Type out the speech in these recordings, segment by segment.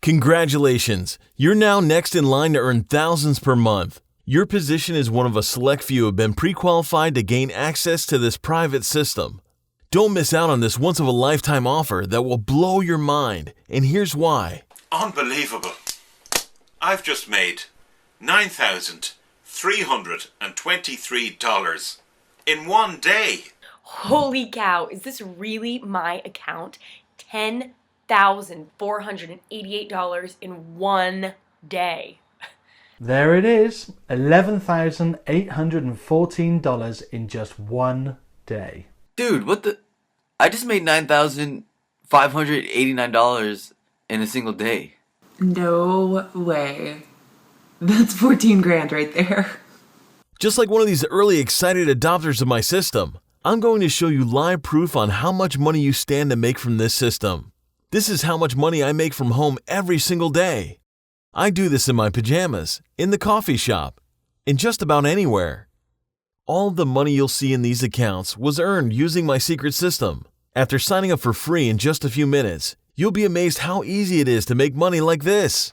Congratulations! You're now next in line to earn thousands per month. Your position is one of a select few who have been pre-qualified to gain access to this private system. Don't miss out on this once-of-a-lifetime offer that will blow your mind, and here's why. Unbelievable. I've just made $9,323 in one day. Holy cow, is this really my account? $10,488 in one day. There it is, $11,814 in just one day. Dude, what the? I just made $9,589 in a single day. No way. That's 14 grand right there. Just like one of these early excited adopters of my system, I'm going to show you live proof on how much money you stand to make from this system. This is how much money I make from home every single day. I do this in my pajamas, in the coffee shop, in just about anywhere. All of the money you'll see in these accounts was earned using my secret system. After signing up for free in just a few minutes, you'll be amazed how easy it is to make money like this.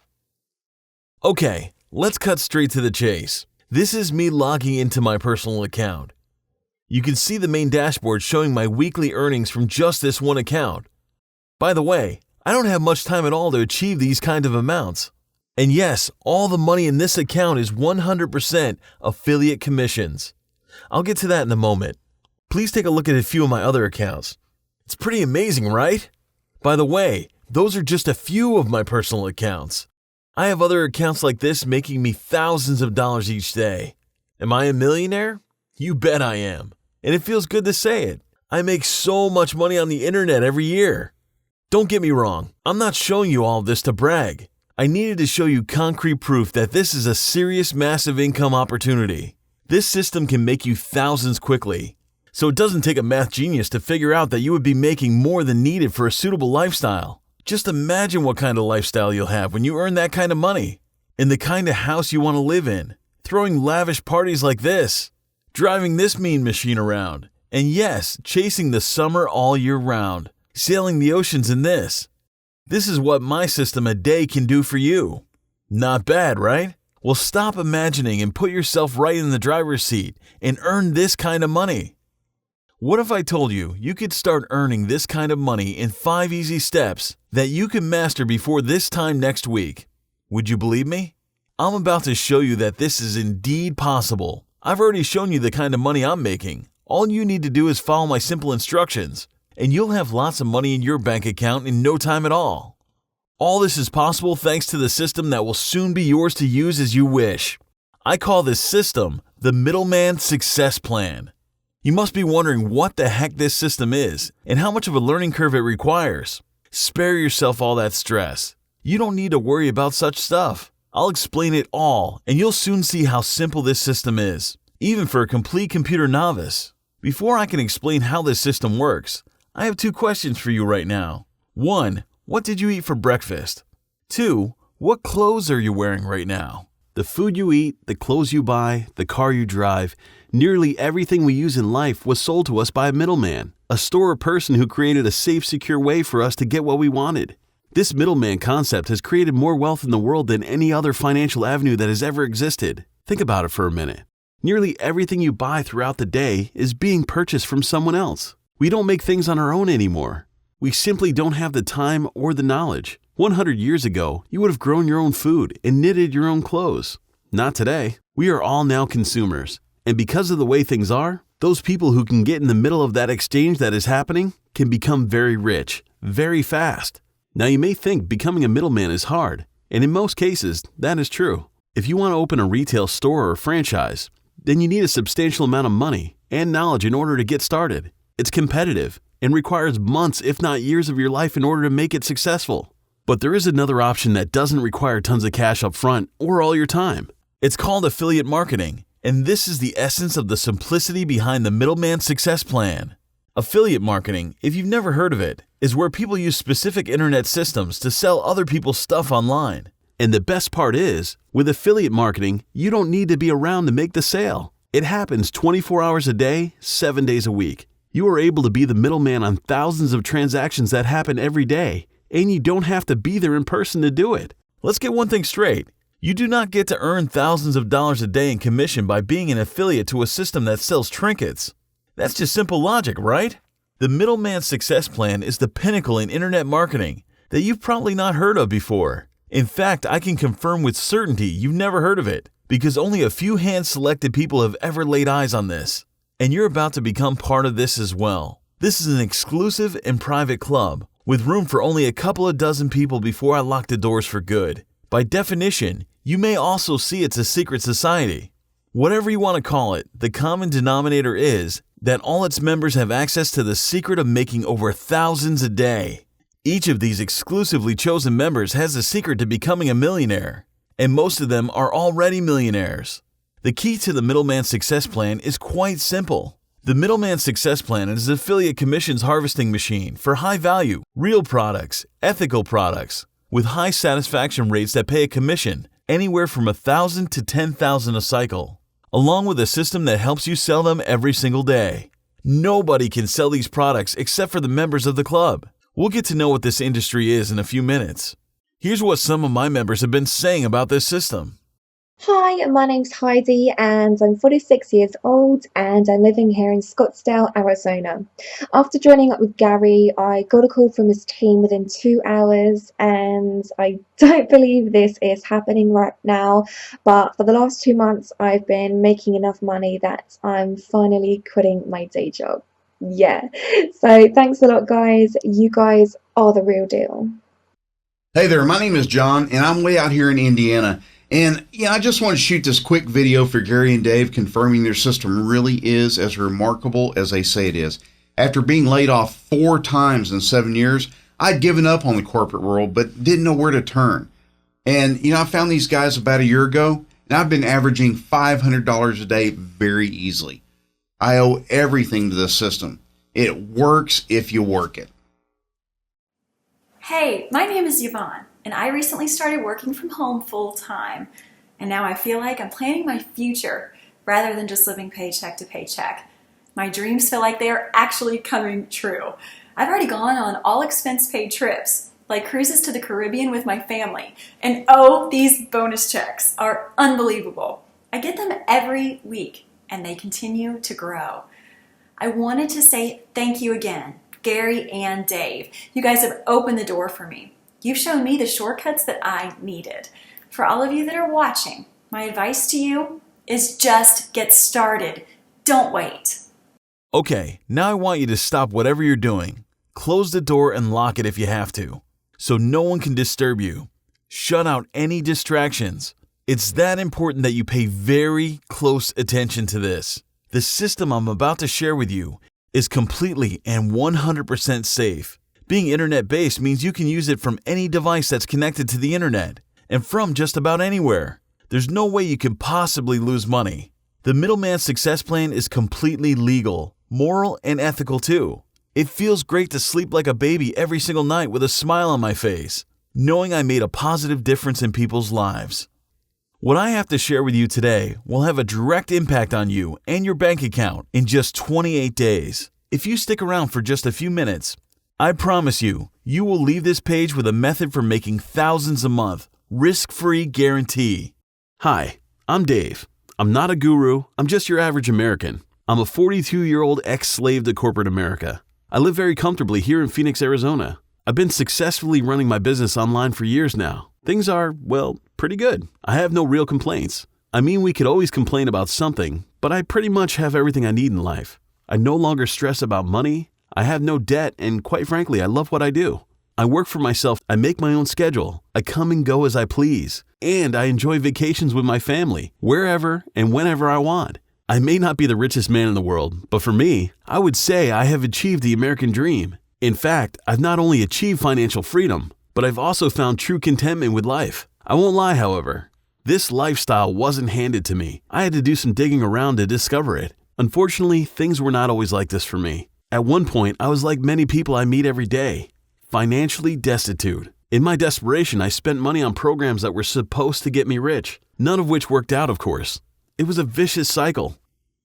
Okay, let's cut straight to the chase. This is me logging into my personal account. You can see the main dashboard showing my weekly earnings from just this one account. By the way, I don't have much time at all to achieve these kind of amounts. And yes, all the money in this account is 100% affiliate commissions. I'll get to that in a moment. Please take a look at a few of my other accounts. It's pretty amazing, right? By the way, those are just a few of my personal accounts. I have other accounts like this making me thousands of dollars each day. Am I a millionaire? You bet I am. And it feels good to say it. I make so much money on the internet every year. Don't get me wrong, I'm not showing you all of this to brag. I needed to show you concrete proof that this is a serious massive income opportunity. This system can make you thousands quickly. So it doesn't take a math genius to figure out that you would be making more than needed for a suitable lifestyle. Just imagine what kind of lifestyle you'll have when you earn that kind of money. And the kind of house you want to live in. Throwing lavish parties like this. Driving this mean machine around. And yes, chasing the summer all year round. Sailing the oceans in this. This is what my system a day can do for you. Not bad, right? Well, stop imagining and put yourself right in the driver's seat and earn this kind of money. What if I told you you could start earning this kind of money in 5 easy steps that you can master before this time next week? Would you believe me? I'm about to show you that this is indeed possible. I've already shown you the kind of money I'm making. All you need to do is follow my simple instructions, and you'll have lots of money in your bank account in no time at all. All this is possible thanks to the system that will soon be yours to use as you wish. I call this system the MiddleMan Success Plan. You must be wondering what the heck this system is and how much of a learning curve it requires. Spare yourself all that stress. You don't need to worry about such stuff. I'll explain it all, and you'll soon see how simple this system is, even for a complete computer novice. Before I can explain how this system works, I have 2 questions for you right now. 1. What did you eat for breakfast? 2. What clothes are you wearing right now? The food you eat, the clothes you buy, the car you drive, nearly everything we use in life was sold to us by a middleman, a store or person who created a safe, secure way for us to get what we wanted. This middleman concept has created more wealth in the world than any other financial avenue that has ever existed. Think about it for a minute. Nearly everything you buy throughout the day is being purchased from someone else. We don't make things on our own anymore. We simply don't have the time or the knowledge. 100 years ago, you would have grown your own food and knitted your own clothes. Not today. We are all now consumers. And because of the way things are, those people who can get in the middle of that exchange that is happening can become very rich, very fast. Now you may think becoming a middleman is hard, and in most cases, that is true. If you want to open a retail store or franchise, then you need a substantial amount of money and knowledge in order to get started. It's competitive and requires months, if not years of your life in order to make it successful. But there is another option that doesn't require tons of cash up front or all your time. It's called affiliate marketing, and this is the essence of the simplicity behind the MiddleMan Success Plan. Affiliate marketing, if you've never heard of it, is where people use specific internet systems to sell other people's stuff online. And the best part is, with affiliate marketing, you don't need to be around to make the sale. It happens 24 hours a day, 7 days a week. You are able to be the middleman on thousands of transactions that happen every day, and you don't have to be there in person to do it. Let's get one thing straight. You do not get to earn thousands of dollars a day in commission by being an affiliate to a system that sells trinkets. That's just simple logic, right? The MiddleMan Success Plan is the pinnacle in internet marketing that you've probably not heard of before. In fact, I can confirm with certainty you've never heard of it because only a few hand-selected people have ever laid eyes on this. And you're about to become part of this as well. This is an exclusive and private club with room for only a couple of dozen people before I lock the doors for good. By definition, you may also see it's a secret society. Whatever you want to call it, the common denominator is that all its members have access to the secret of making over thousands a day. Each of these exclusively chosen members has the secret to becoming a millionaire, and most of them are already millionaires. The key to the MiddleMan Success Plan is quite simple. The MiddleMan Success Plan is an affiliate commissions harvesting machine for high-value, real products, ethical products, with high satisfaction rates that pay a commission anywhere from $1,000 to $10,000 a cycle, along with a system that helps you sell them every single day. Nobody can sell these products except for the members of the club. We'll get to know what this industry is in a few minutes. Here's what some of my members have been saying about this system. Hi, my name's Heidi and I'm 46 years old and I'm living here in Scottsdale, Arizona. After joining up with Gary, I got a call from his team within 2 hours and I don't believe this is happening right now, but for the last 2 months I've been making enough money that I'm finally quitting my day job. Yeah, so thanks a lot guys, you guys are the real deal. Hey there, my name is John and I'm way out here in Indiana. And yeah, I just want to shoot this quick video for Gary and Dave confirming their system really is as remarkable as they say it is. After being laid off 4 times in 7 years, I'd given up on the corporate world, but didn't know where to turn. And I found these guys about a year ago, and I've been averaging $500 a day very easily. I owe everything to this system. It works if you work it. Hey, my name is Yvonne, and I recently started working from home full-time. And now I feel like I'm planning my future rather than just living paycheck to paycheck. My dreams feel like they are actually coming true. I've already gone on all expense-paid trips, like cruises to the Caribbean with my family. And oh, these bonus checks are unbelievable. I get them every week, and they continue to grow. I wanted to say thank you again, Gary and Dave. You guys have opened the door for me. You've shown me the shortcuts that I needed. For all of you that are watching, my advice to you is just get started. Don't wait. Okay, now I want you to stop whatever you're doing. Close the door and lock it if you have to, so no one can disturb you. Shut out any distractions. It's that important that you pay very close attention to this. The system I'm about to share with you is completely and 100% safe. Being internet-based means you can use it from any device that's connected to the internet and from just about anywhere. There's no way you can possibly lose money. The MiddleMan Success Plan is completely legal, moral, and ethical too. It feels great to sleep like a baby every single night with a smile on my face, knowing I made a positive difference in people's lives. What I have to share with you today will have a direct impact on you and your bank account in just 28 days. If you stick around for just a few minutes, I promise you, you will leave this page with a method for making thousands a month, risk-free guarantee. Hi, I'm Dave. I'm not a guru, I'm just your average American. I'm a 42-year-old ex-slave to corporate America. I live very comfortably here in Phoenix, Arizona. I've been successfully running my business online for years now. Things are, well, pretty good. I have no real complaints. I mean, we could always complain about something, but I pretty much have everything I need in life. I no longer stress about money. I have no debt, and quite frankly, I love what I do. I work for myself, I make my own schedule, I come and go as I please, and I enjoy vacations with my family, wherever and whenever I want. I may not be the richest man in the world, but for me, I would say I have achieved the American dream. In fact, I've not only achieved financial freedom, but I've also found true contentment with life. I won't lie, however. This lifestyle wasn't handed to me. I had to do some digging around to discover it. Unfortunately, things were not always like this for me. At one point, I was like many people I meet every day, financially destitute. In my desperation, I spent money on programs that were supposed to get me rich, none of which worked out, of course. It was a vicious cycle.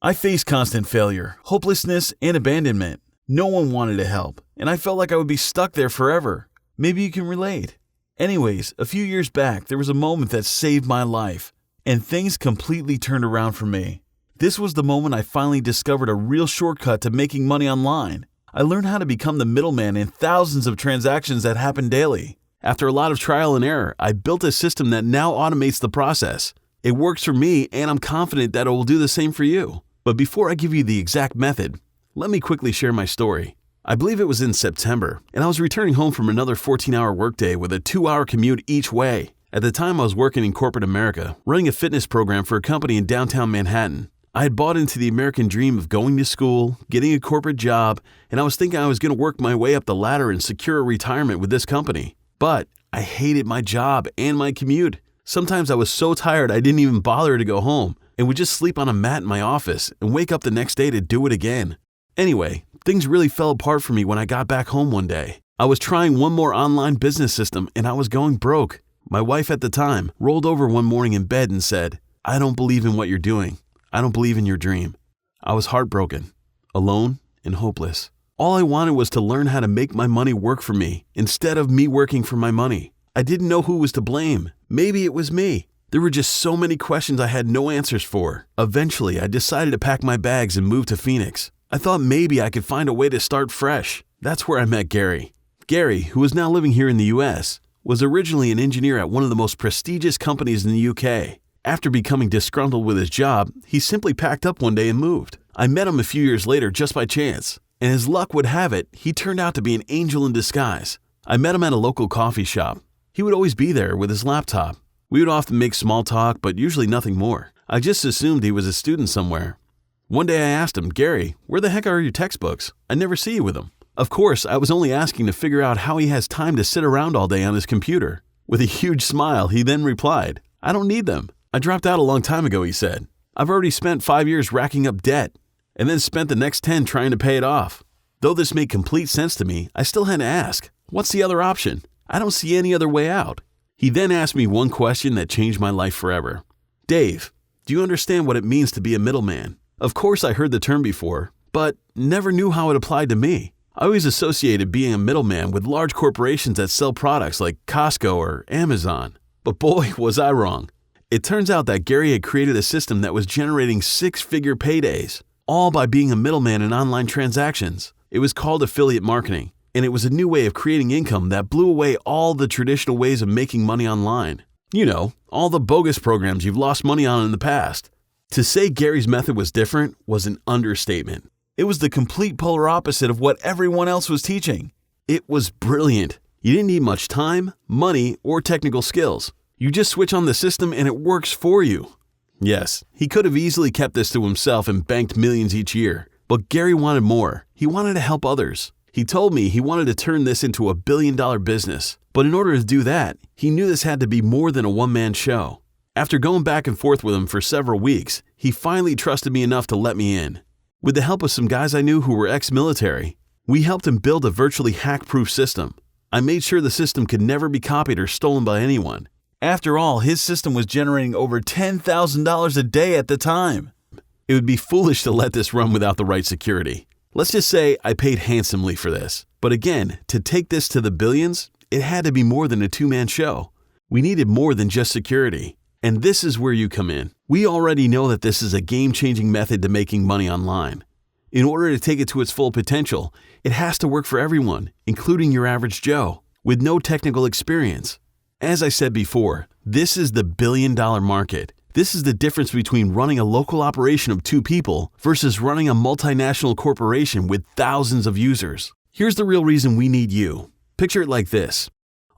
I faced constant failure, hopelessness, and abandonment. No one wanted to help, and I felt like I would be stuck there forever. Maybe you can relate. Anyways, a few years back, there was a moment that saved my life, and things completely turned around for me. This was the moment I finally discovered a real shortcut to making money online. I learned how to become the middleman in thousands of transactions that happen daily. After a lot of trial and error, I built a system that now automates the process. It works for me, and I'm confident that it will do the same for you. But before I give you the exact method, let me quickly share my story. I believe it was in September, and I was returning home from another 14-hour workday with a 2-hour commute each way. At the time, I was working in corporate America, running a fitness program for a company in downtown Manhattan. I had bought into the American dream of going to school, getting a corporate job, and I was thinking I was going to work my way up the ladder and secure a retirement with this company. But I hated my job and my commute. Sometimes I was so tired I didn't even bother to go home and would just sleep on a mat in my office and wake up the next day to do it again. Anyway, things really fell apart for me when I got back home one day. I was trying one more online business system and I was going broke. My wife at the time rolled over one morning in bed and said, "I don't believe in what you're doing. I don't believe in your dream." I was heartbroken, alone, and hopeless. All I wanted was to learn how to make my money work for me instead of me working for my money. I didn't know who was to blame. Maybe it was me. There were just so many questions I had no answers for. Eventually, I decided to pack my bags and move to Phoenix. I thought maybe I could find a way to start fresh. That's where I met Gary. Gary, who is now living here in the US, was originally an engineer at one of the most prestigious companies in the UK. After becoming disgruntled with his job, he simply packed up one day and moved. I met him a few years later just by chance, and as luck would have it, he turned out to be an angel in disguise. I met him at a local coffee shop. He would always be there with his laptop. We would often make small talk, but usually nothing more. I just assumed he was a student somewhere. One day I asked him, "Gary, where the heck are your textbooks? I never see you with them." Of course, I was only asking to figure out how he has time to sit around all day on his computer. With a huge smile, he then replied, "I don't need them. I dropped out a long time ago," he said. "I've already spent 5 years racking up debt and then spent the next 10 trying to pay it off." Though this made complete sense to me, I still had to ask, "What's the other option? I don't see any other way out." He then asked me one question that changed my life forever. "Dave, do you understand what it means to be a middleman?" Of course I heard the term before, but never knew how it applied to me. I always associated being a middleman with large corporations that sell products like Costco or Amazon. But boy, was I wrong. It turns out that Gary had created a system that was generating 6-figure paydays, all by being a middleman in online transactions. It was called affiliate marketing, and it was a new way of creating income that blew away all the traditional ways of making money online. You know, all the bogus programs you've lost money on in the past. To say Gary's method was different was an understatement. It was the complete polar opposite of what everyone else was teaching. It was brilliant. You didn't need much time, money, or technical skills. You just switch on the system and it works for you. Yes, he could have easily kept this to himself and banked millions each year. But Gary wanted more. He wanted to help others. He told me he wanted to turn this into a billion-dollar business. But in order to do that, he knew this had to be more than a one-man show. After going back and forth with him for several weeks, he finally trusted me enough to let me in. With the help of some guys I knew who were ex-military, we helped him build a virtually hack-proof system. I made sure the system could never be copied or stolen by anyone. After all, his system was generating over $10,000 a day at the time. It would be foolish to let this run without the right security. Let's just say I paid handsomely for this. But again, to take this to the billions, it had to be more than a two-man show. We needed more than just security. And this is where you come in. We already know that this is a game-changing method to making money online. In order to take it to its full potential, it has to work for everyone, including your average Joe, with no technical experience. As I said before, this is the billion-dollar market. This is the difference between running a local operation of 2 people versus running a multinational corporation with thousands of users. Here's the real reason we need you. Picture it like this.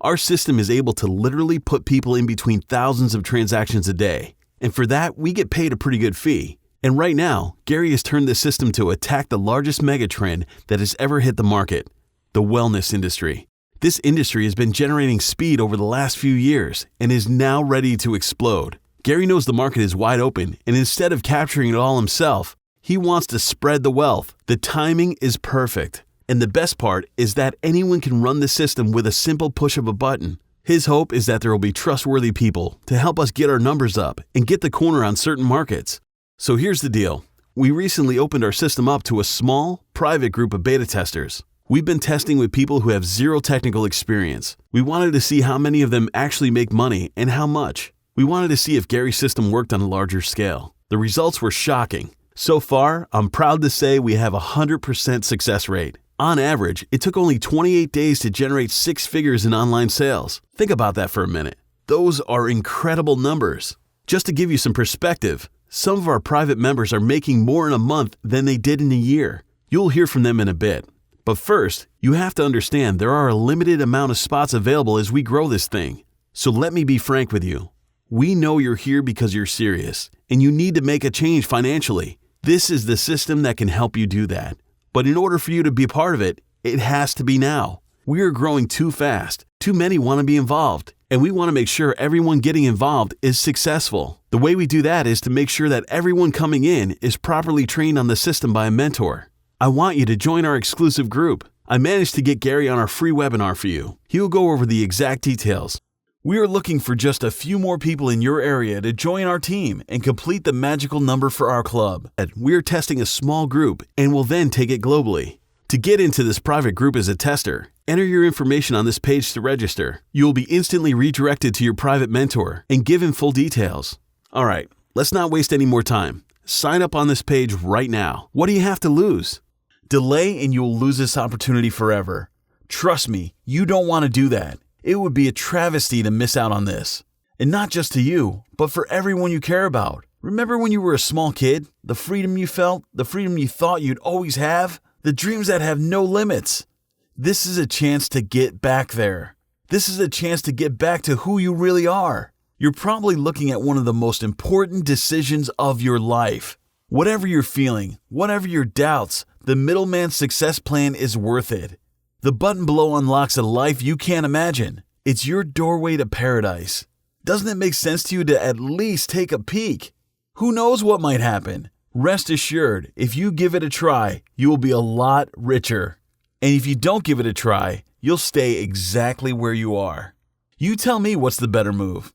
Our system is able to literally put people in between thousands of transactions a day. And for that, we get paid a pretty good fee. And right now, Gary has turned this system to attack the largest megatrend that has ever hit the market, the wellness industry. This industry has been generating speed over the last few years and is now ready to explode. Gary knows the market is wide open, and instead of capturing it all himself, he wants to spread the wealth. The timing is perfect. And the best part is that anyone can run the system with a simple push of a button. His hope is that there will be trustworthy people to help us get our numbers up and get the corner on certain markets. So here's the deal. We recently opened our system up to a small, private group of beta testers. We've been testing with people who have zero technical experience. We wanted to see how many of them actually make money and how much. We wanted to see if Gary's system worked on a larger scale. The results were shocking. So far, I'm proud to say we have a 100% success rate. On average, it took only 28 days to generate 6 figures in online sales. Think about that for a minute. Those are incredible numbers. Just to give you some perspective, some of our private members are making more in a month than they did in a year. You'll hear from them in a bit. But first, you have to understand there are a limited amount of spots available as we grow this thing. So let me be frank with you. We know you're here because you're serious, and you need to make a change financially. This is the system that can help you do that. But in order for you to be part of it, it has to be now. We are growing too fast. Too many want to be involved, and we want to make sure everyone getting involved is successful. The way we do that is to make sure that everyone coming in is properly trained on the system by a mentor. I want you to join our exclusive group. I managed to get Gary on our free webinar for you. He will go over the exact details. We are looking for just a few more people in your area to join our team and complete the magical number for our club. We are testing a small group and will then take it globally. To get into this private group as a tester, enter your information on this page to register. You will be instantly redirected to your private mentor and given full details. All right, let's not waste any more time. Sign up on this page right now. What do you have to lose? Delay and you will lose this opportunity forever. Trust me, you don't want to do that. It would be a travesty to miss out on this. And not just to you, but for everyone you care about. Remember when you were a small kid? The freedom you felt? The freedom you thought you'd always have? The dreams that have no limits? This is a chance to get back there. This is a chance to get back to who you really are. You're probably looking at one of the most important decisions of your life. Whatever you're feeling, whatever your doubts, the Middleman Success Plan is worth it. The button below unlocks a life you can't imagine. It's your doorway to paradise. Doesn't it make sense to you to at least take a peek? Who knows what might happen? Rest assured, if you give it a try, you will be a lot richer. And if you don't give it a try, you'll stay exactly where you are. You tell me what's the better move.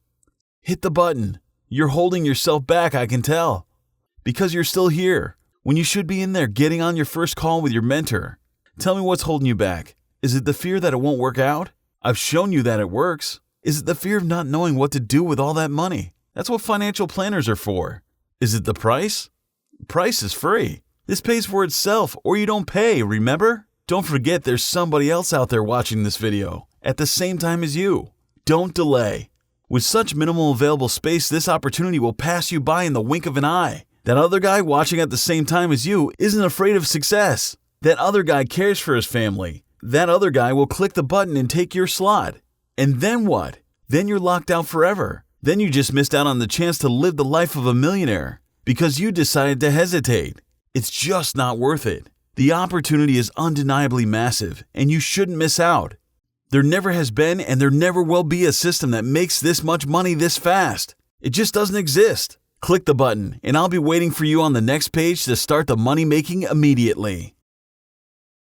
Hit the button. You're holding yourself back, I can tell. Because you're still here, when you should be in there getting on your first call with your mentor. Tell me what's holding you back. Is it the fear that it won't work out? I've shown you that it works. Is it the fear of not knowing what to do with all that money? That's what financial planners are for. Is it the price? Price is free. This pays for itself, or you don't pay, remember? Don't forget there's somebody else out there watching this video at the same time as you. Don't delay. With such minimal available space, this opportunity will pass you by in the wink of an eye. That other guy watching at the same time as you isn't afraid of success. That other guy cares for his family. That other guy will click the button and take your slot. And then what? Then you're locked out forever. Then you just missed out on the chance to live the life of a millionaire because you decided to hesitate. It's just not worth it. The opportunity is undeniably massive, and you shouldn't miss out. There never has been and there never will be a system that makes this much money this fast. It just doesn't exist. Click the button, and I'll be waiting for you on the next page to start the money making immediately.